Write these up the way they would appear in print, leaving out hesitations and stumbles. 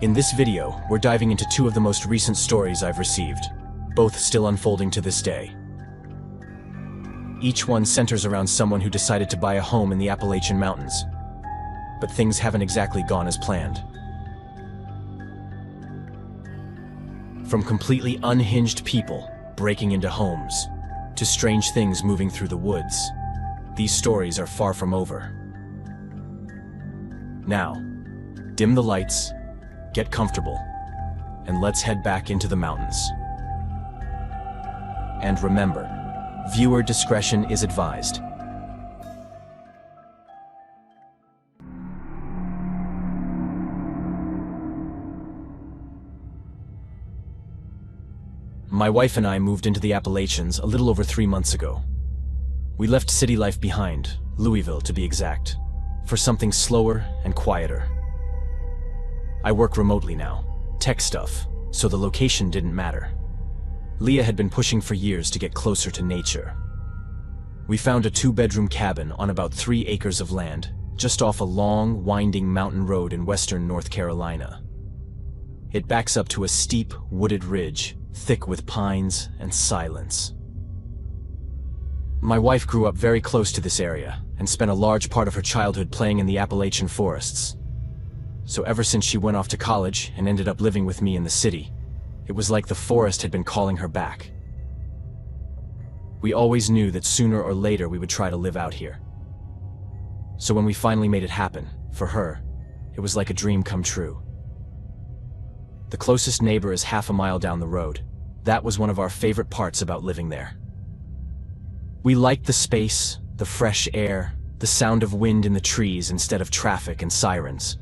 In this video, we're diving into two of the most recent stories I've received, both still unfolding to this day. Each one centers around someone who decided to buy a home in the Appalachian Mountains, but things haven't exactly gone as planned. From completely unhinged people breaking into homes, to strange things moving through the woods, these stories are far from over. Now, dim the lights, get comfortable, and let's head back into the mountains. And remember, viewer discretion is advised. My wife and I moved into the Appalachians a little over 3 months ago. We left city life behind, Louisville to be exact, for something slower and quieter. I work remotely now, tech stuff, so the location didn't matter. Leah had been pushing for years to get closer to nature. We found a 2-bedroom cabin on about 3 acres of land, just off a long, winding mountain road in western North Carolina. It backs up to a steep, wooded ridge, thick with pines and silence. My wife grew up very close to this area and spent a large part of her childhood playing in the Appalachian forests. So ever since she went off to college and ended up living with me in the city, it was like the forest had been calling her back. We always knew that sooner or later we would try to live out here. So when we finally made it happen, for her, it was like a dream come true. The closest neighbor is half a mile down the road. That was one of our favorite parts about living there. We liked the space, the fresh air, the sound of wind in the trees instead of traffic and sirens.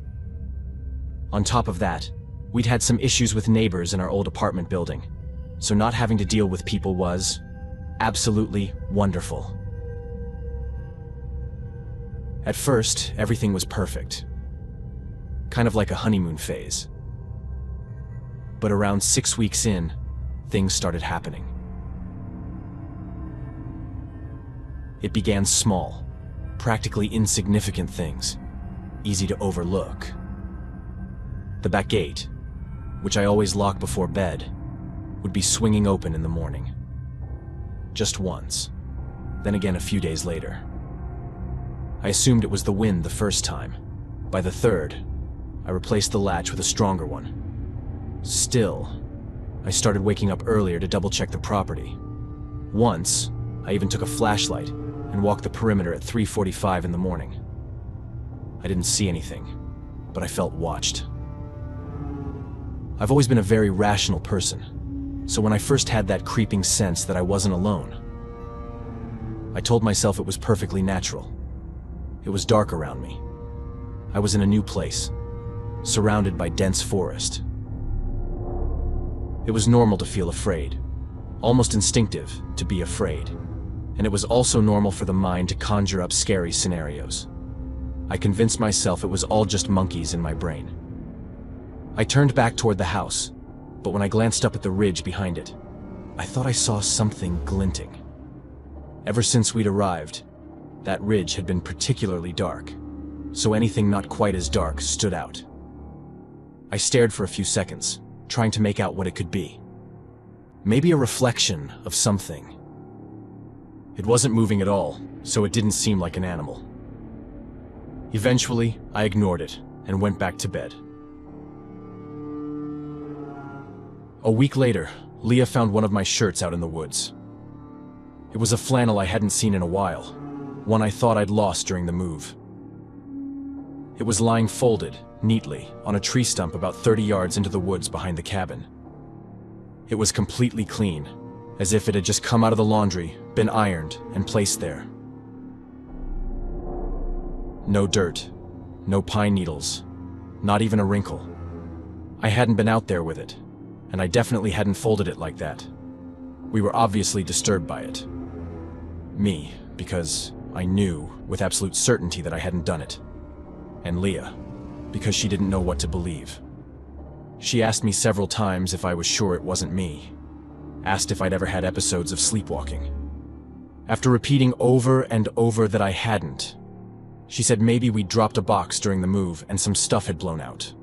On top of that, we'd had some issues with neighbors in our old apartment building, so not having to deal with people was absolutely wonderful. At first, everything was perfect. Kind of like a honeymoon phase. But around 6 weeks in, things started happening. It began small, practically insignificant things, easy to overlook. The back gate, which I always lock before bed, would be swinging open in the morning. Just once, then again a few days later. I assumed it was the wind the first time. By the third, I replaced the latch with a stronger one. Still, I started waking up earlier to double-check the property. Once, I even took a flashlight and walked the perimeter at 3:45 in the morning. I didn't see anything, but I felt watched. I've always been a very rational person, so when I first had that creeping sense that I wasn't alone, I told myself it was perfectly natural. It was dark around me. I was in a new place, surrounded by dense forest. It was normal to feel afraid, almost instinctive to be afraid, and it was also normal for the mind to conjure up scary scenarios. I convinced myself it was all just monkeys in my brain. I turned back toward the house, but when I glanced up at the ridge behind it, I thought I saw something glinting. Ever since we'd arrived, that ridge had been particularly dark, so anything not quite as dark stood out. I stared for a few seconds, trying to make out what it could be. Maybe a reflection of something. It wasn't moving at all, so it didn't seem like an animal. Eventually, I ignored it and went back to bed. A week later, Leah found one of my shirts out in the woods. It was a flannel I hadn't seen in a while, one I thought I'd lost during the move. It was lying folded, neatly, on a tree stump about 30 yards into the woods behind the cabin. It was completely clean, as if it had just come out of the laundry, been ironed, and placed there. No dirt, no pine needles, not even a wrinkle. I hadn't been out there with it, and I definitely hadn't folded it like that. We were obviously disturbed by it. Me, because I knew with absolute certainty that I hadn't done it. And Leah, because she didn't know what to believe. She asked me several times if I was sure it wasn't me. Asked if I'd ever had episodes of sleepwalking. After repeating over and over that I hadn't, she said maybe we'd dropped a box during the move and some stuff had blown out.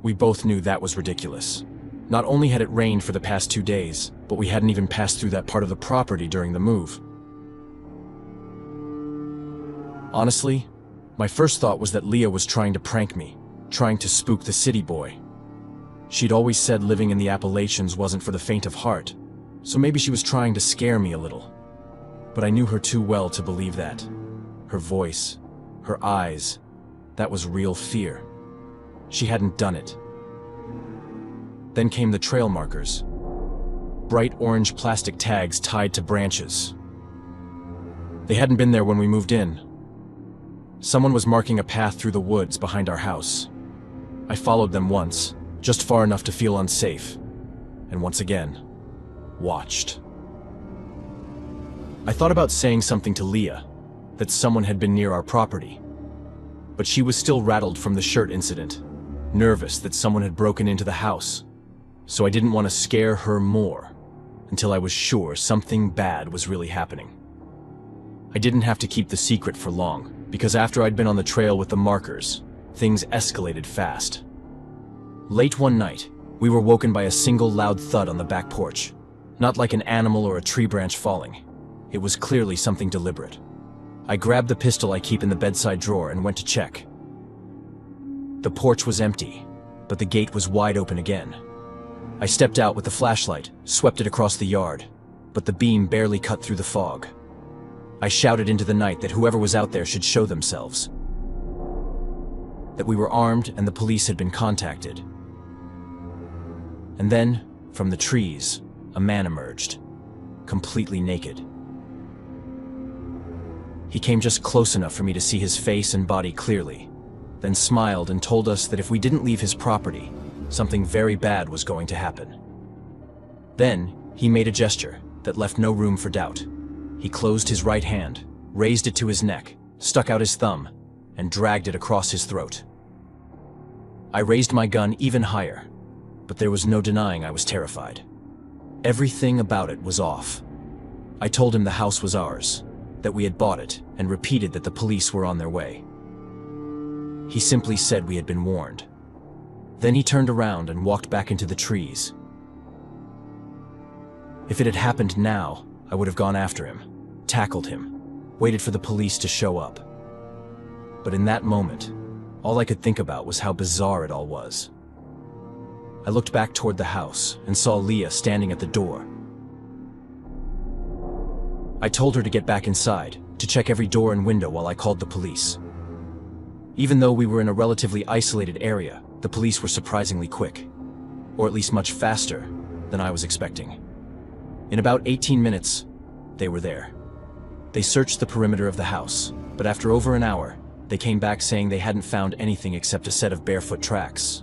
We both knew that was ridiculous. Not only had it rained for the past 2 days, but we hadn't even passed through that part of the property during the move. Honestly, my first thought was that Leah was trying to prank me, trying to spook the city boy. She'd always said living in the Appalachians wasn't for the faint of heart, so maybe she was trying to scare me a little. But I knew her too well to believe that. Her voice, her eyes, that was real fear. She hadn't done it. Then came the trail markers. Bright orange plastic tags tied to branches. They hadn't been there when we moved in. Someone was marking a path through the woods behind our house. I followed them once, just far enough to feel unsafe, and once again, watched. I thought about saying something to Leah, that someone had been near our property, but she was still rattled from the shirt incident, nervous that someone had broken into the house, so I didn't want to scare her more until I was sure something bad was really happening. I didn't have to keep the secret for long, because after I'd been on the trail with the markers, things escalated fast. Late one night, we were woken by a single loud thud on the back porch. Not like an animal or a tree branch falling. It was clearly something deliberate. I grabbed the pistol I keep in the bedside drawer and went to check. The porch was empty, but the gate was wide open again. I stepped out with the flashlight, swept it across the yard, but the beam barely cut through the fog. I shouted into the night that whoever was out there should show themselves. That we were armed and the police had been contacted. And then, from the trees, a man emerged, completely naked. He came just close enough for me to see his face and body clearly, then smiled and told us that if we didn't leave his property, something very bad was going to happen. Then, he made a gesture that left no room for doubt. He closed his right hand, raised it to his neck, stuck out his thumb, and dragged it across his throat. I raised my gun even higher, but there was no denying I was terrified. Everything about it was off. I told him the house was ours, that we had bought it, and repeated that the police were on their way. He simply said we had been warned. Then he turned around and walked back into the trees. If it had happened now, I would have gone after him, tackled him, waited for the police to show up. But in that moment, all I could think about was how bizarre it all was. I looked back toward the house and saw Leah standing at the door. I told her to get back inside, to check every door and window while I called the police. Even though we were in a relatively isolated area, the police were surprisingly quick, or at least much faster than I was expecting. In about 18 minutes, they were there. They searched the perimeter of the house, but after over an hour, they came back saying they hadn't found anything except a set of barefoot tracks.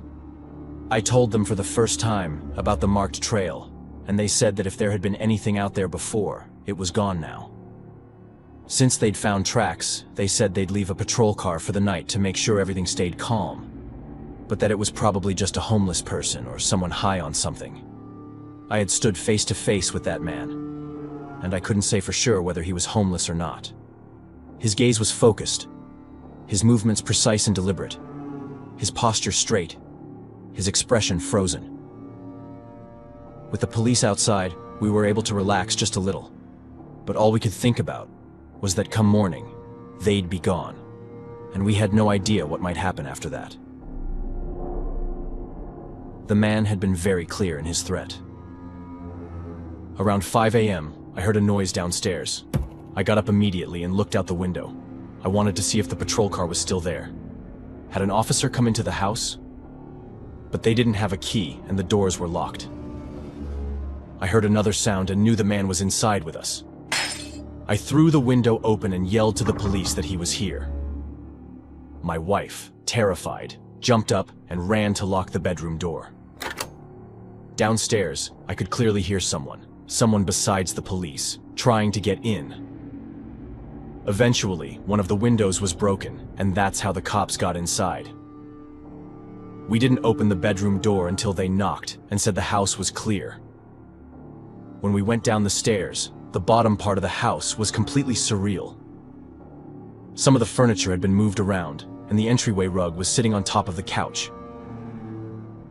I told them for the first time about the marked trail, and they said that if there had been anything out there before, it was gone now. Since they'd found tracks, they said they'd leave a patrol car for the night to make sure everything stayed calm, but that it was probably just a homeless person or someone high on something. I had stood face to face with that man, and I couldn't say for sure whether he was homeless or not. His gaze was focused, his movements precise and deliberate, his posture straight, his expression frozen. With the police outside, we were able to relax just a little, but all we could think about was that come morning, they'd be gone, and we had no idea what might happen after that. The man had been very clear in his threat. Around 5 a.m., I heard a noise downstairs. I got up immediately and looked out the window. I wanted to see if the patrol car was still there. Had an officer come into the house? But they didn't have a key and the doors were locked. I heard another sound and knew the man was inside with us. I threw the window open and yelled to the police that he was here. My wife, terrified, jumped up and ran to lock the bedroom door. Downstairs, I could clearly hear someone besides the police, trying to get in. Eventually, one of the windows was broken, and that's how the cops got inside. We didn't open the bedroom door until they knocked and said the house was clear. When we went down the stairs, the bottom part of the house was completely surreal. Some of the furniture had been moved around, and the entryway rug was sitting on top of the couch.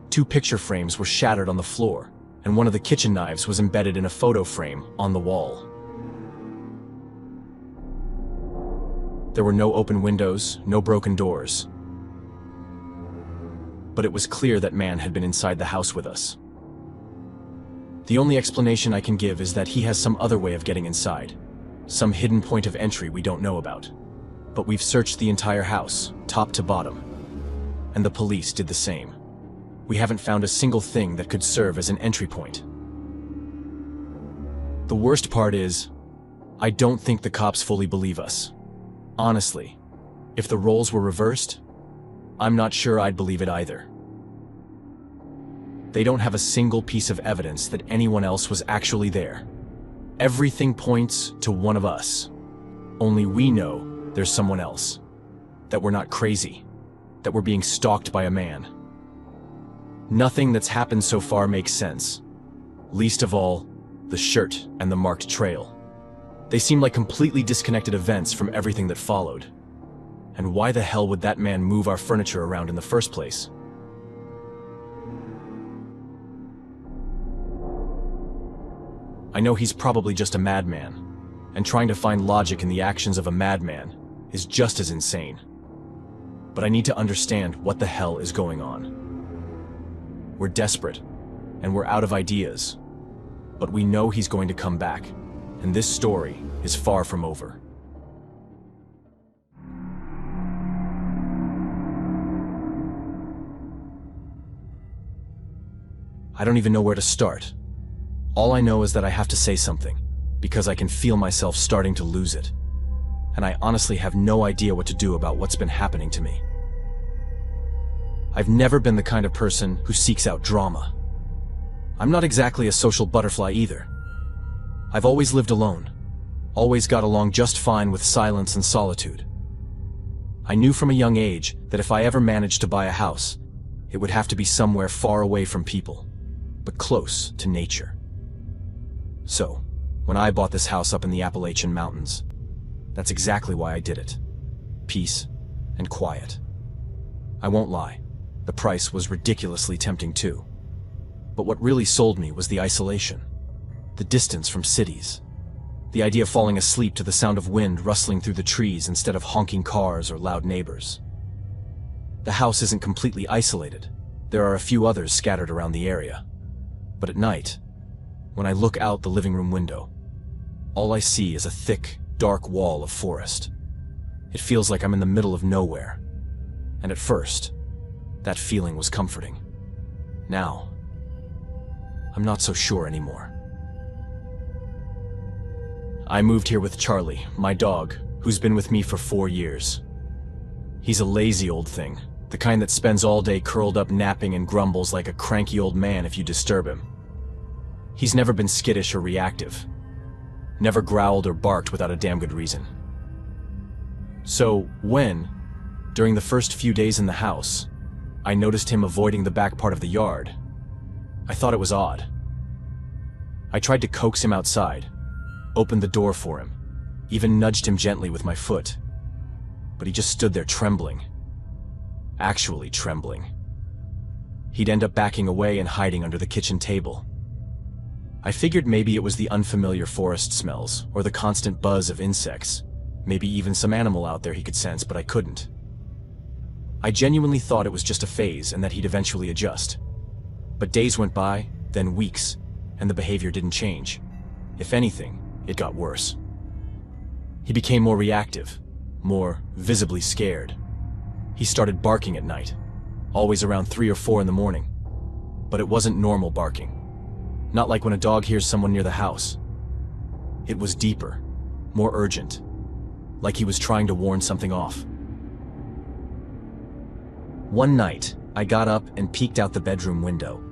2 picture frames were shattered on the floor, and one of the kitchen knives was embedded in a photo frame on the wall. There were no open windows, no broken doors. But it was clear that man had been inside the house with us. The only explanation I can give is that he has some other way of getting inside, some hidden point of entry we don't know about. But we've searched the entire house, top to bottom, and the police did the same. We haven't found a single thing that could serve as an entry point. The worst part is, I don't think the cops fully believe us. Honestly, if the roles were reversed, I'm not sure I'd believe it either. They don't have a single piece of evidence that anyone else was actually there. Everything points to one of us. Only we know there's someone else. That we're not crazy. That we're being stalked by a man. Nothing that's happened so far makes sense. Least of all, the shirt and the marked trail. They seem like completely disconnected events from everything that followed. And why the hell would that man move our furniture around in the first place? I know he's probably just a madman, and trying to find logic in the actions of a madman is just as insane. But I need to understand what the hell is going on. We're desperate, and we're out of ideas, but we know he's going to come back, and this story is far from over. I don't even know where to start. All I know is that I have to say something, because I can feel myself starting to lose it. And I honestly have no idea what to do about what's been happening to me. I've never been the kind of person who seeks out drama. I'm not exactly a social butterfly either. I've always lived alone, always got along just fine with silence and solitude. I knew from a young age that if I ever managed to buy a house, it would have to be somewhere far away from people, but close to nature. So, when I bought this house up in the Appalachian Mountains, that's exactly why I did it. Peace and quiet. I won't lie, the price was ridiculously tempting too. But what really sold me was the isolation, the distance from cities, the idea of falling asleep to the sound of wind rustling through the trees instead of honking cars or loud neighbors. The house isn't completely isolated. There are a few others scattered around the area. But at night, when I look out the living room window, all I see is a thick, dark wall of forest. It feels like I'm in the middle of nowhere. And at first, that feeling was comforting. Now, I'm not so sure anymore. I moved here with Charlie, my dog, who's been with me for 4 years. He's a lazy old thing, the kind that spends all day curled up napping and grumbles like a cranky old man if you disturb him. He's never been skittish or reactive. Never growled or barked without a damn good reason. So when, during the first few days in the house, I noticed him avoiding the back part of the yard, I thought it was odd. I tried to coax him outside, opened the door for him, even nudged him gently with my foot. But he just stood there trembling. Actually trembling. He'd end up backing away and hiding under the kitchen table. I figured maybe it was the unfamiliar forest smells, or the constant buzz of insects, maybe even some animal out there he could sense, but I couldn't. I genuinely thought it was just a phase and that he'd eventually adjust. But days went by, then weeks, and the behavior didn't change. If anything, it got worse. He became more reactive, more visibly scared. He started barking at night, always around 3 or 4 in the morning. But it wasn't normal barking. Not like when a dog hears someone near the house. It was deeper, more urgent, like he was trying to warn something off. One night, I got up and peeked out the bedroom window.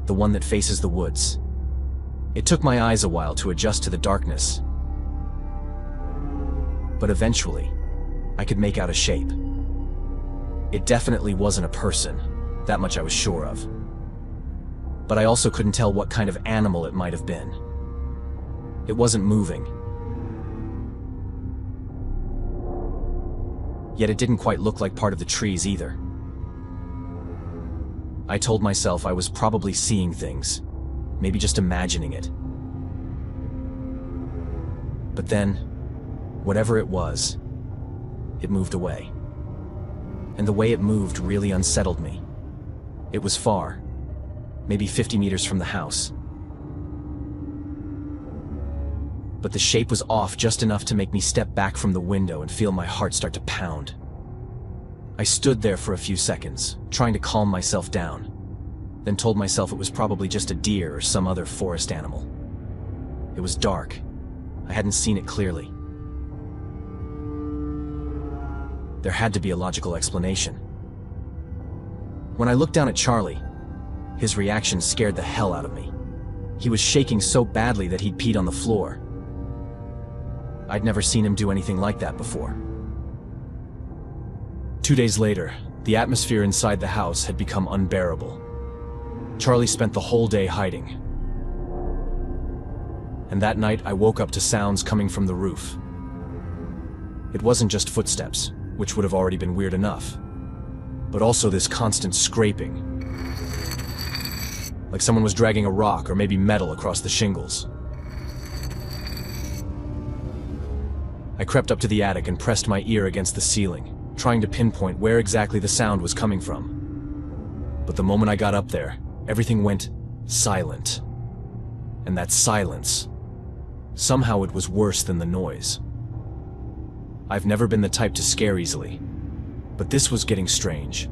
The one that faces the woods. It took my eyes a while to adjust to the darkness. But eventually, I could make out a shape. It definitely wasn't a person, that much I was sure of. But I also couldn't tell what kind of animal it might have been. It wasn't moving. Yet it didn't quite look like part of the trees either. I told myself I was probably seeing things, maybe just imagining it. But then, whatever it was, it moved away. And the way it moved really unsettled me. It was far, maybe 50 meters from the house. But the shape was off just enough to make me step back from the window and feel my heart start to pound. I stood there for a few seconds, trying to calm myself down, then told myself it was probably just a deer or some other forest animal. It was dark. I hadn't seen it clearly. There had to be a logical explanation. When I looked down at Charlie, his reaction scared the hell out of me. He was shaking so badly that he'd peed on the floor. I'd never seen him do anything like that before. 2 days later, the atmosphere inside the house had become unbearable. Charlie spent the whole day hiding. And that night, I woke up to sounds coming from the roof. It wasn't just footsteps, which would have already been weird enough, but also this constant scraping, like someone was dragging a rock or maybe metal across the shingles. I crept up to the attic and pressed my ear against the ceiling, trying to pinpoint where exactly the sound was coming from. But the moment I got up there, everything went silent. And that silence, somehow it was worse than the noise. I've never been the type to scare easily, but this was getting strange,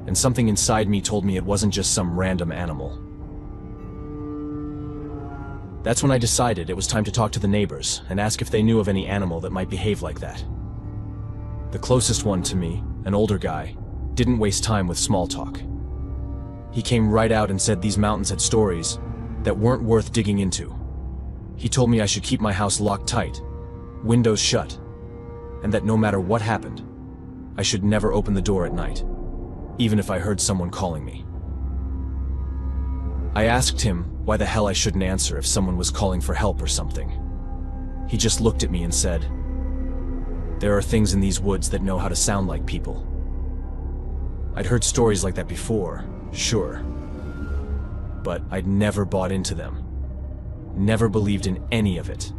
and something inside me told me it wasn't just some random animal. That's when I decided it was time to talk to the neighbors and ask if they knew of any animal that might behave like that. The closest one to me, an older guy, didn't waste time with small talk. He came right out and said these mountains had stories that weren't worth digging into. He told me I should keep my house locked tight, windows shut, and that no matter what happened, I should never open the door at night, even if I heard someone calling me. I asked him why the hell I shouldn't answer if someone was calling for help or something. He just looked at me and said, "There are things in these woods that know how to sound like people." I'd heard stories like that before, sure, but I'd never bought into them, never believed in any of it.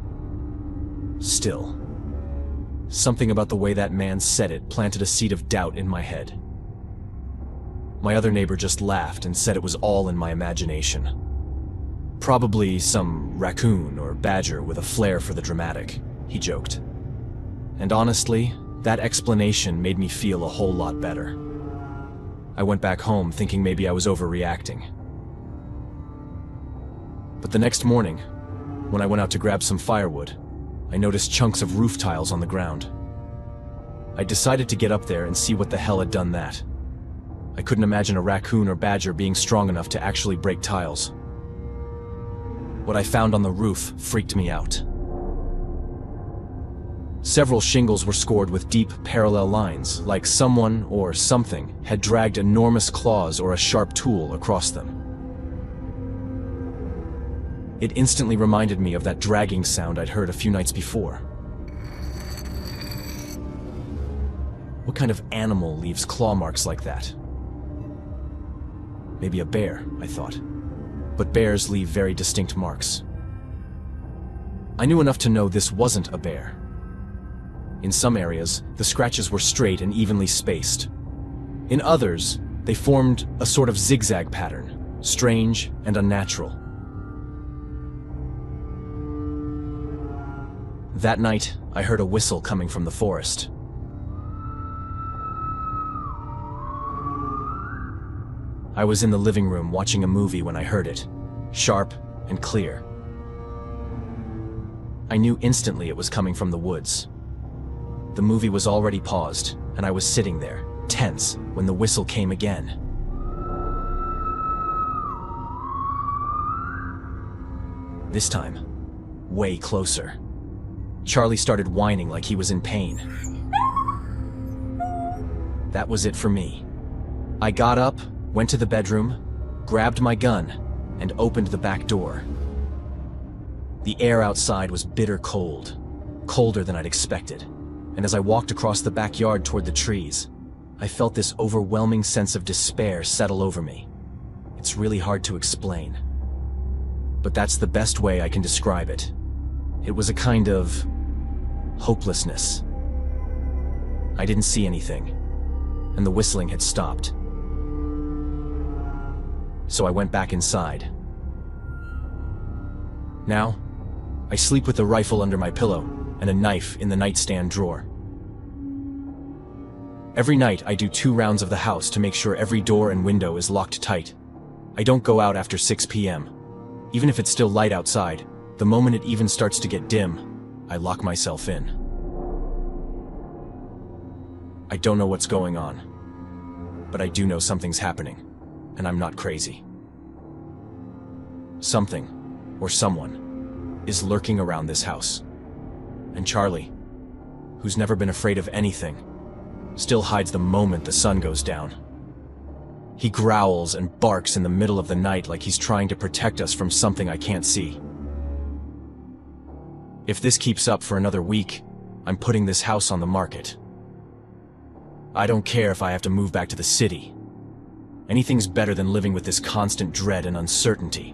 Still, something about the way that man said it planted a seed of doubt in my head. My other neighbor just laughed and said it was all in my imagination. Probably some raccoon or badger with a flair for the dramatic, he joked. And honestly, that explanation made me feel a whole lot better. I went back home thinking maybe I was overreacting. But the next morning, when I went out to grab some firewood, I noticed chunks of roof tiles on the ground. I decided to get up there and see what the hell had done that. I couldn't imagine a raccoon or badger being strong enough to actually break tiles. What I found on the roof freaked me out. Several shingles were scored with deep, parallel lines, like someone or something had dragged enormous claws or a sharp tool across them. It instantly reminded me of that dragging sound I'd heard a few nights before. What kind of animal leaves claw marks like that? Maybe a bear, I thought. But bears leave very distinct marks. I knew enough to know this wasn't a bear. In some areas, the scratches were straight and evenly spaced. In others, they formed a sort of zigzag pattern, strange and unnatural. That night, I heard a whistle coming from the forest. I was in the living room watching a movie when I heard it, sharp and clear. I knew instantly it was coming from the woods. The movie was already paused, and I was sitting there, tense, when the whistle came again. This time, way closer. Charlie started whining like he was in pain. That was it for me. I got up, went to the bedroom, grabbed my gun, and opened the back door. The air outside was bitter cold, colder than I'd expected, and as I walked across the backyard toward the trees, I felt this overwhelming sense of despair settle over me. It's really hard to explain. But that's the best way I can describe it. It was a kind of hopelessness. I didn't see anything, and the whistling had stopped. So I went back inside. Now, I sleep with a rifle under my pillow and a knife in the nightstand drawer. Every night I do 2 rounds of the house to make sure every door and window is locked tight. I don't go out after 6 p.m. Even if it's still light outside, the moment it even starts to get dim, I lock myself in. I don't know what's going on, but I do know something's happening, and I'm not crazy. Something, or someone, is lurking around this house. And Charlie, who's never been afraid of anything, still hides the moment the sun goes down. He growls and barks in the middle of the night like he's trying to protect us from something I can't see. If this keeps up for another week, I'm putting this house on the market. I don't care if I have to move back to the city. Anything's better than living with this constant dread and uncertainty.